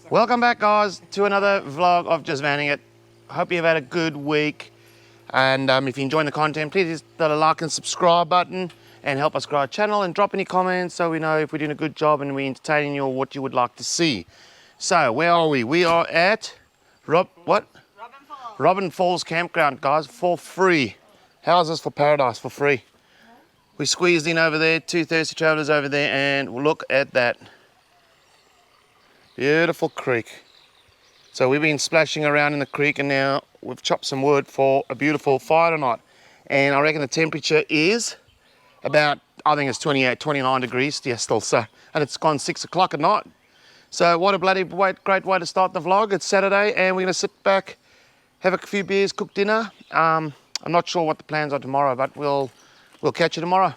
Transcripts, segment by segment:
Welcome back, guys, to another vlog of Just Vanning It. Hope you've had a good week. And if you're enjoying the content, please hit the like and subscribe button and help us grow our channel and drop any comments so we know if we're doing a good job and we're entertaining you or what you would like to see. So, where are we? We are at Robin Falls Campground, guys, for free. Houses for paradise for free. We squeezed in over there, 2 thirsty travellers over there, and look at that. Beautiful creek. So we've been splashing around in the creek and now we've chopped some wood for a beautiful fire tonight. And I reckon the temperature is about, I think it's 28, 29 degrees, yeah, still. So, and it's gone 6 o'clock at night. So what a bloody great way to start the vlog. It's Saturday and we're gonna sit back, have a few beers, cook dinner. I'm not sure what the plans are tomorrow, but we'll catch you tomorrow.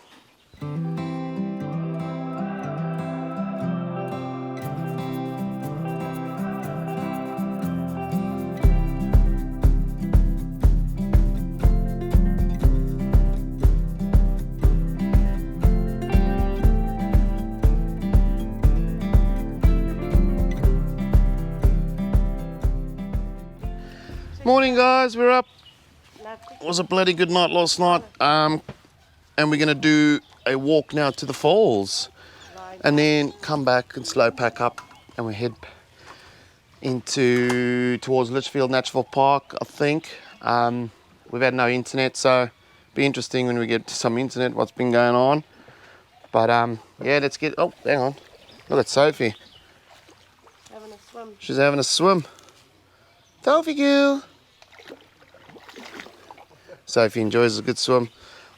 Morning, guys, we're up. It was a bloody good night last night, and we're going to do a walk now to the falls and then come back and slow pack up and we head towards Litchfield National Park, I think. We've had no internet, so it'll be interesting when we get to some internet what's been going on. But yeah, let's get, oh, hang on, look at Sophie. Having a swim. She's having a swim. Sophie girl. Sophie enjoys a good swim.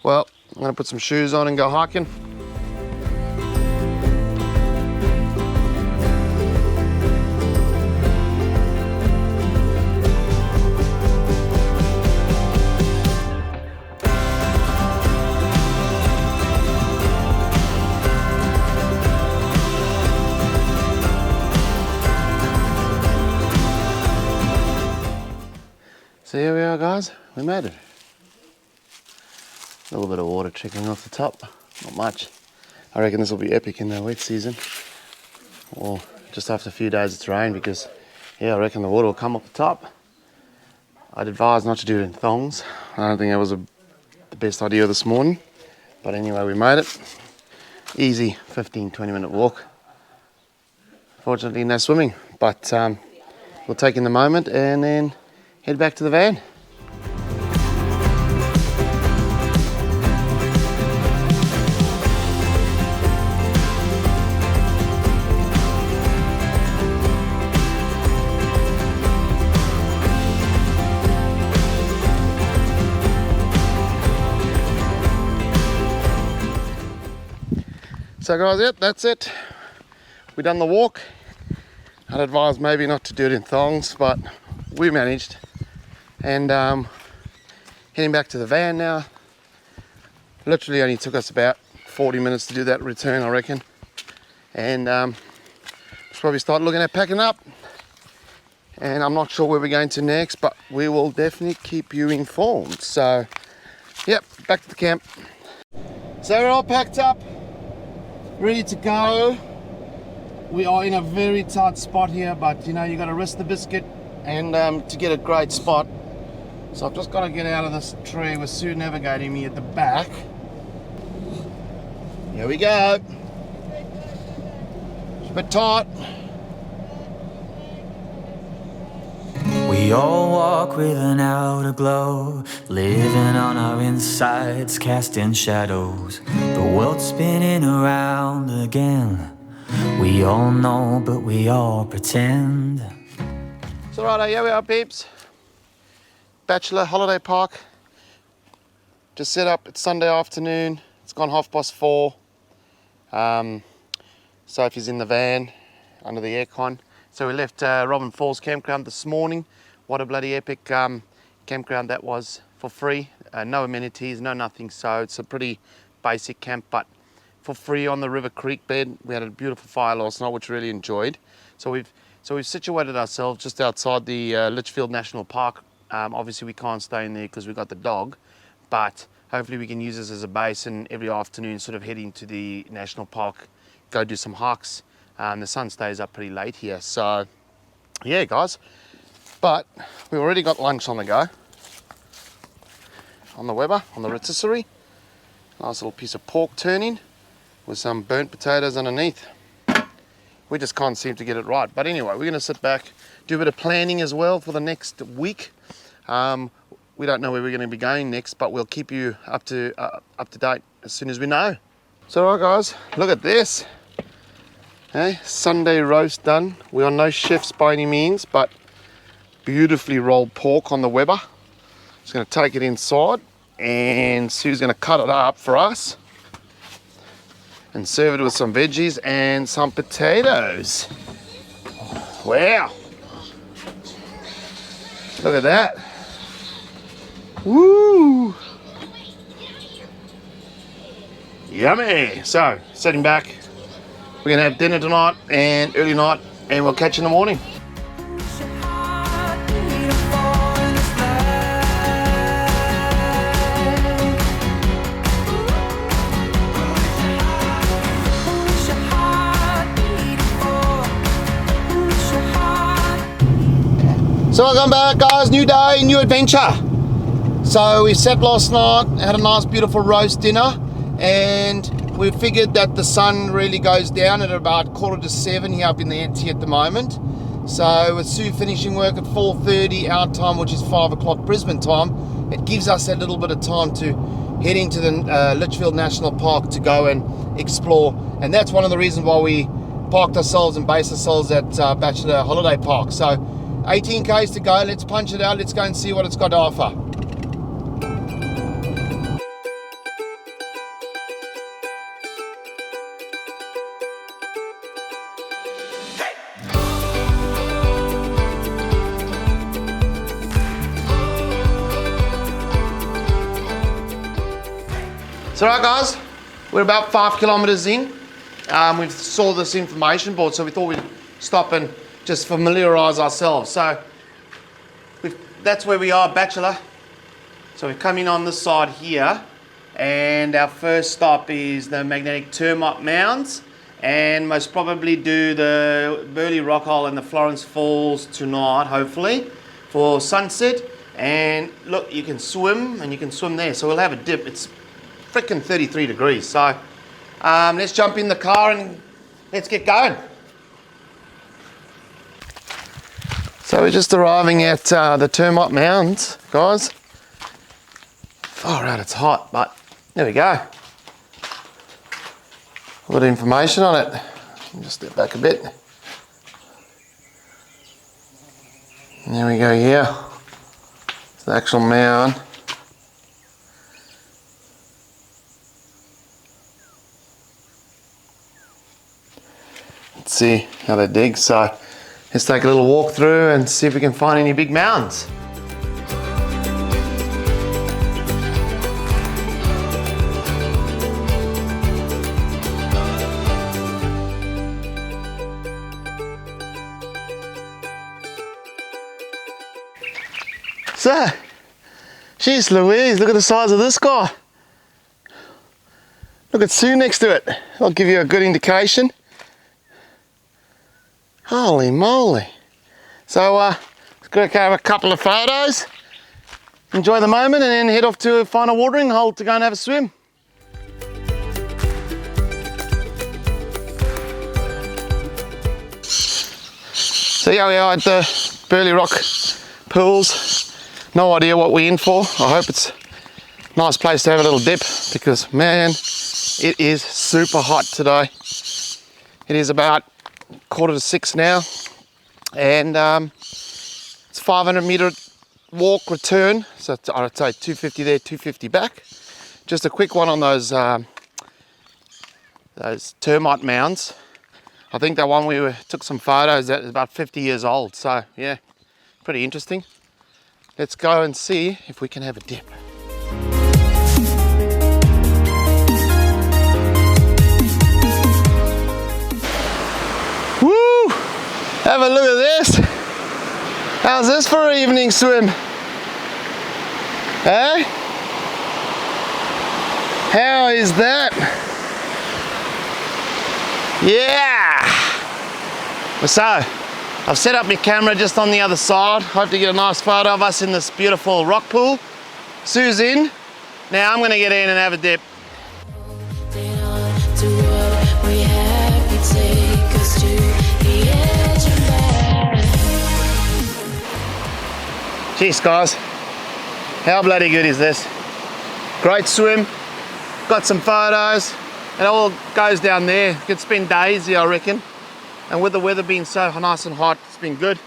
Well, I'm going to put some shoes on and go hiking. So here we are, guys. We made it. A little bit of water trickling off the top, not much. I reckon this will be epic in the wet season, or just after a few days it's rain, because yeah, I reckon the water will come up the top. I'd advise not to do it in thongs. I don't think that was the best idea this morning, but anyway, we made it. Easy 15-20 minute walk. Fortunately no swimming, but we'll take in the moment and then head back to the van. So guys, yep, that's it. We've done the walk. I'd advise maybe not to do it in thongs, but we managed. And heading back to the van now. Literally only took us about 40 minutes to do that return, I reckon. And should probably start looking at packing up. And I'm not sure where we're going to next, but we will definitely keep you informed. So, yep, back to the camp. So we're all packed up, ready to go. We are in a very tight spot here, but you know, you got to risk the biscuit and to get a great spot. So I've just got to get out of this tree with Sue navigating me at the back. Here we go. It's a bit tight. We all walk with an outer glow, living on our insides, casting shadows. The world's spinning around again. We all know, but we all pretend. So right, here we are, peeps. Bachelor Holiday Park. Just set up. It's Sunday afternoon. It's gone 4:30. Sophie's in the van under the aircon. So we left Robin Falls Campground this morning. What a bloody epic campground that was, for free. No amenities, no nothing. So it's a pretty basic camp, but for free on the river creek bed. We had a beautiful fire last night, which we really enjoyed. So we've situated ourselves just outside the Litchfield National Park. Obviously we can't stay in there because we've got the dog, but hopefully we can use this as a base and every afternoon sort of head into the national park, go do some hikes. The sun stays up pretty late here, so yeah, guys. But we've already got lunch on the go. On the Weber, on the rotisserie. Nice little piece of pork turning with some burnt potatoes underneath. We just can't seem to get it right. But anyway, we're going to sit back, do a bit of planning as well for the next week. We don't know where we're going to be going next, but we'll keep you up to date as soon as we know. So, all right, guys, look at this. Hey, Sunday roast done. We are no chefs by any means, but beautifully rolled pork on the Weber. Just going to take it inside, and Sue's going to cut it up for us and serve it with some veggies and some potatoes. Wow. Look at that. Woo. Yummy. So, sitting back. We're going to have dinner tonight and early night, and we'll catch you in the morning. So welcome back, guys. New day, new adventure. So we sat last night, had a nice beautiful roast dinner, and we figured that the sun really goes down at about 6:45 here up in the NT at the moment. So with Sue finishing work at 4:30 our time, which is 5 o'clock Brisbane time, it gives us a little bit of time to head into the Litchfield National Park to go and explore. And that's one of the reasons why we parked ourselves and based ourselves at Bachelor Holiday Park. So 18 k's to go, let's punch it out, let's go and see what it's got to offer. So right, guys, we're about 5 kilometers in. We saw this information board, so we thought we'd stop and just familiarize ourselves. So that's where we are, Bachelor. So we've come in on this side here, and our first stop is the magnetic Termite Mounds, and most probably do the Burley Rock hole and the Florence Falls tonight, hopefully, for sunset. And look, you can swim, and you can swim there. So we'll have a dip. It's freaking 33 degrees. So let's jump in the car and let's get going. So we're just arriving at the Termite Mounds, guys. Far out, it's hot, but there we go. A lot of information on it. I'll just step back a bit. And there we go here. It's the actual mound. Let's see how they dig. So let's take a little walk through and see if we can find any big mounds. So, jeez Louise, look at the size of this guy. Look at Sue next to it. I'll give you a good indication. Holy moly. So let's go have a couple of photos, enjoy the moment, and then head off to find a watering hole to go and have a swim. So yeah, we are at the Burley Rock pools. No idea what we're in for. I hope it's a nice place to have a little dip, because man, it is super hot today. It is about 5:45 now, and it's 500 meter walk return, so I'd say 250 there, 250 back. Just a quick one on those termite mounds. I think that one we took some photos, that is about 50 years old, so yeah, pretty interesting. Let's go and see if we can have a dip. Woo! Have a look at this. How's this for an evening swim? Eh? How is that? Yeah! So, I've set up my camera just on the other side. Hope to get a nice photo of us in this beautiful rock pool. Sue's in. Now I'm gonna get in and have a dip. Jeez guys, how bloody good is this? Great swim, got some photos, and it all goes down there. Could spend days here, I reckon. And with the weather being so nice and hot, it's been good.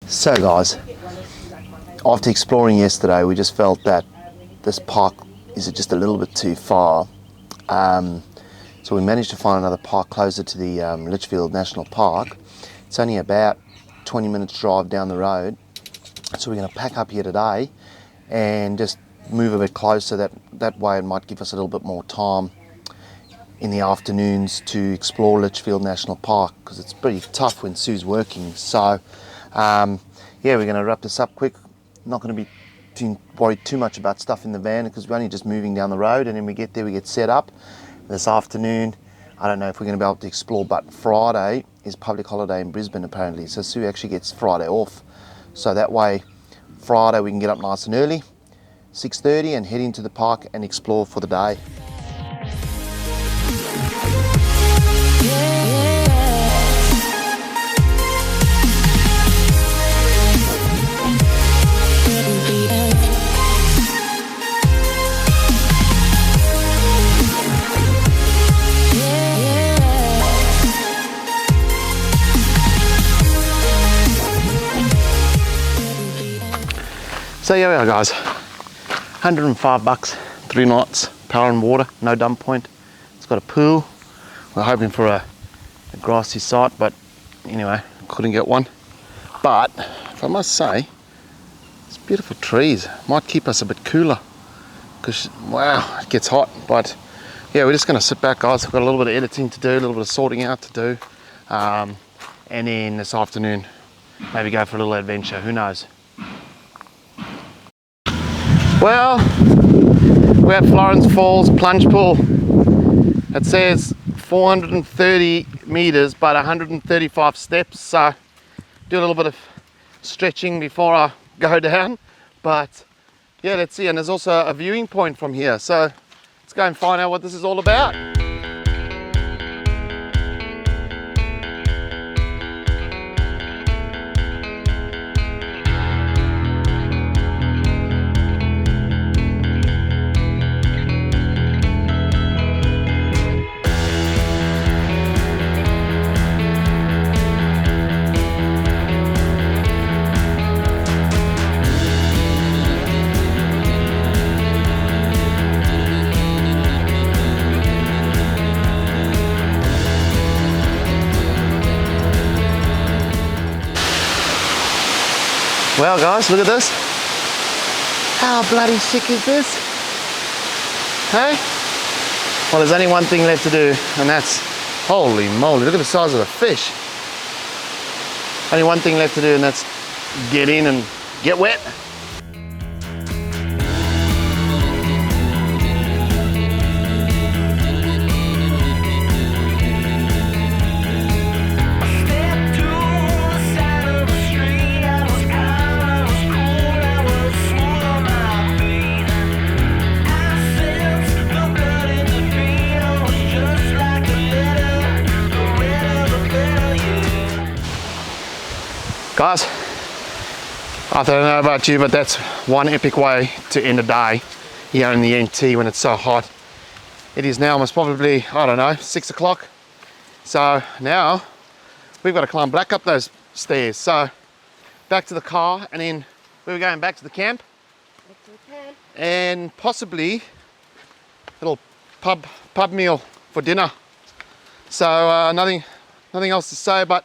So guys, after exploring yesterday, we just felt that this park is just a little bit too far. So we managed to find another park closer to the Litchfield National Park. It's only about 20 minutes drive down the road. So we're going to pack up here today and just move a bit closer. That way it might give us a little bit more time in the afternoons to explore Litchfield National Park, because it's pretty tough when Sue's working. So yeah, we're going to wrap this up quick. Not going to be worried too much about stuff in the van, because we're only just moving down the road, and then we get there, we get set up. This afternoon, I don't know if we're going to be able to explore, but Friday is public holiday in Brisbane apparently, so Sue actually gets Friday off. So that way, Friday we can get up nice and early, 6:30, and head into the park and explore for the day. So here we are guys, 105 bucks, 3 nights, power and water, no dump point. It's got a pool. We're hoping for a grassy site, but anyway, couldn't get one. But if I must say, it's beautiful trees. Might keep us a bit cooler, because wow, it gets hot. But yeah, we're just gonna sit back guys. We've got a little bit of editing to do, a little bit of sorting out to do. And then this afternoon, maybe go for a little adventure, who knows. Well, we're at Florence Falls plunge pool. It says 430 meters, but 135 steps. So do a little bit of stretching before I go down. But yeah, let's see. And there's also a viewing point from here. So let's go and find out what this is all about. Well guys, look at this. How bloody sick is this? Hey? Well, there's only one thing left to do, and that's, holy moly, look at the size of the fish. Only one thing left to do, and that's get in and get wet. Guys, I don't know about you, but that's one epic way to end a day here in the NT when it's so hot. It is now almost probably, I don't know, 6 o'clock. So now we've got to climb back up those stairs. So back to the car, and then we're going back to the camp. Back to the camp. And possibly a little pub meal for dinner. So nothing else to say but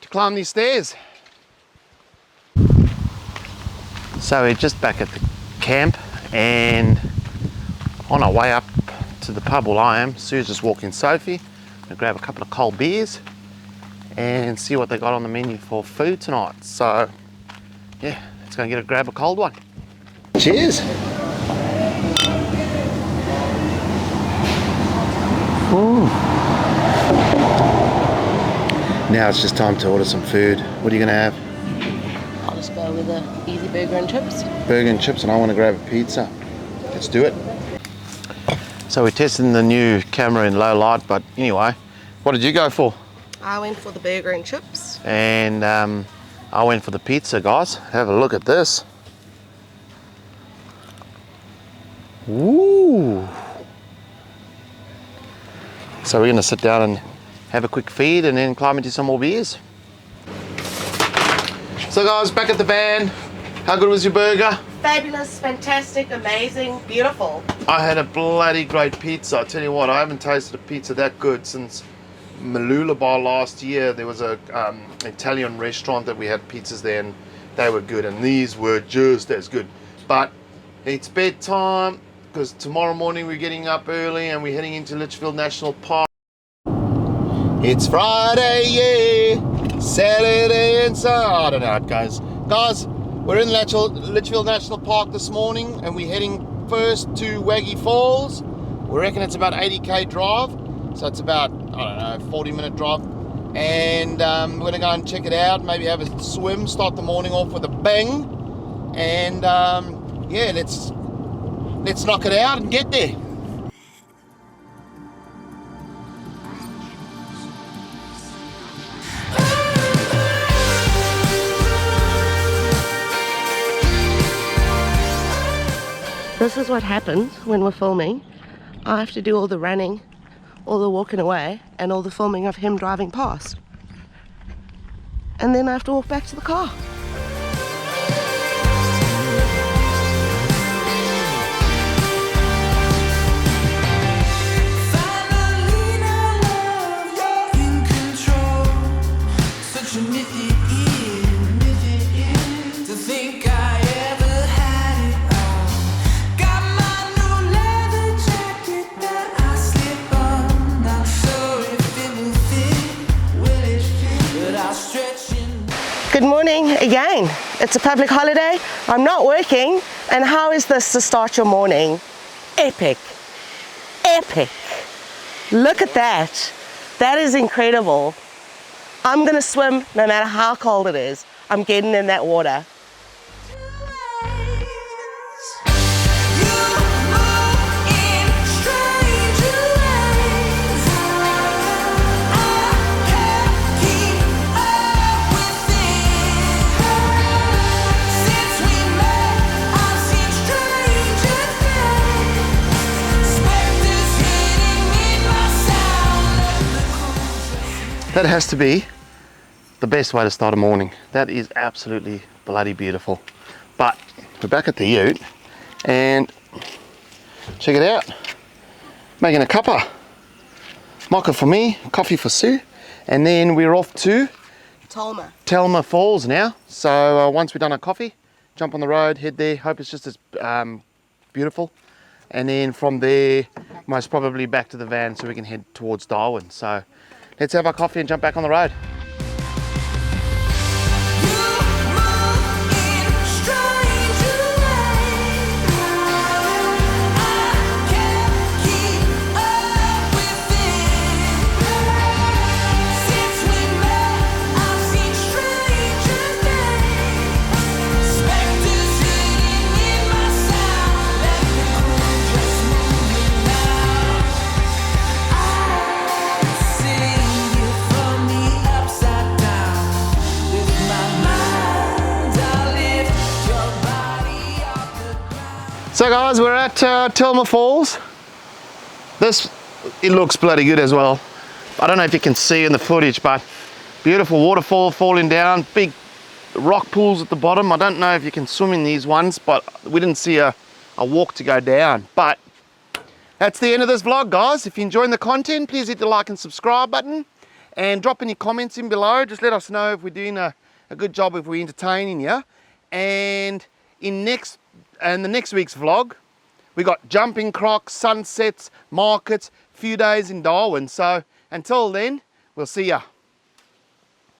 to climb these stairs. So we're just back at the camp, and on our way up to the pub, well I am, Sue's just walking Sophie. I'm gonna grab a couple of cold beers and see what they got on the menu for food tonight. So yeah, let's go and grab a cold one. Cheers. Ooh. Now it's just time to order some food. What are you gonna have? I'll just go with a easy burger and chips. Burger and chips, and I want to grab a pizza. Let's do it. So we're testing the new camera in low light, but anyway, what did you go for? I went for the burger and chips. And I went for the pizza, guys. Have a look at this. Ooh. So we're gonna sit down and have a quick feed and then climb into some more beers. So guys, back at the van. How good was your burger? Fabulous, fantastic, amazing, beautiful. I had a bloody great pizza. I tell you what, I haven't tasted a pizza that good since Malula Bar last year. There was a Italian restaurant that we had pizzas there, and they were good, and these were just as good. But it's bedtime because tomorrow morning we're getting up early and we're heading into Litchfield National Park. It's Friday, yeah, Saturday and Sunday. I don't know how it goes. Guys, we're in Litchfield National Park this morning and we're heading first to Wango Falls. We reckon it's about 80k drive, so it's about, I don't know, 40-minute drive. And we're gonna go and check it out, maybe have a swim, start the morning off with a bang. And yeah, let's knock it out and get there. This is what happens when we're filming. I have to do all the running, all the walking away, and all the filming of him driving past. And then I have to walk back to the car. Good morning again. It's a public holiday. I'm not working. And how is this to start your morning? Epic. Epic. Look at that. That is incredible. I'm gonna swim no matter how cold it is. I'm getting in that water. That has to be the best way to start a morning. That is absolutely bloody beautiful. But we're back at the ute and check it out. Making a cuppa. Mocha for me, coffee for Sue. And then we're off to Tolmer Falls now. So once we've done our coffee, jump on the road, head there. Hope it's just as beautiful. And then from there, most probably back to the van so we can head towards Darwin. So let's have our coffee and jump back on the road. So guys, we're at Tolmer Falls. It looks bloody good as well. I don't know if you can see in the footage, but beautiful waterfall falling down, big rock pools at the bottom. I don't know if you can swim in these ones, but we didn't see a walk to go down. But that's the end of this vlog, guys. If you're enjoying the content, please hit the like and subscribe button and drop any comments in below. Just let us know if we're doing a good job, if we're entertaining you. And in the next week's vlog, we got jumping crocs, sunsets, markets, few days in Darwin. So until then, we'll see ya.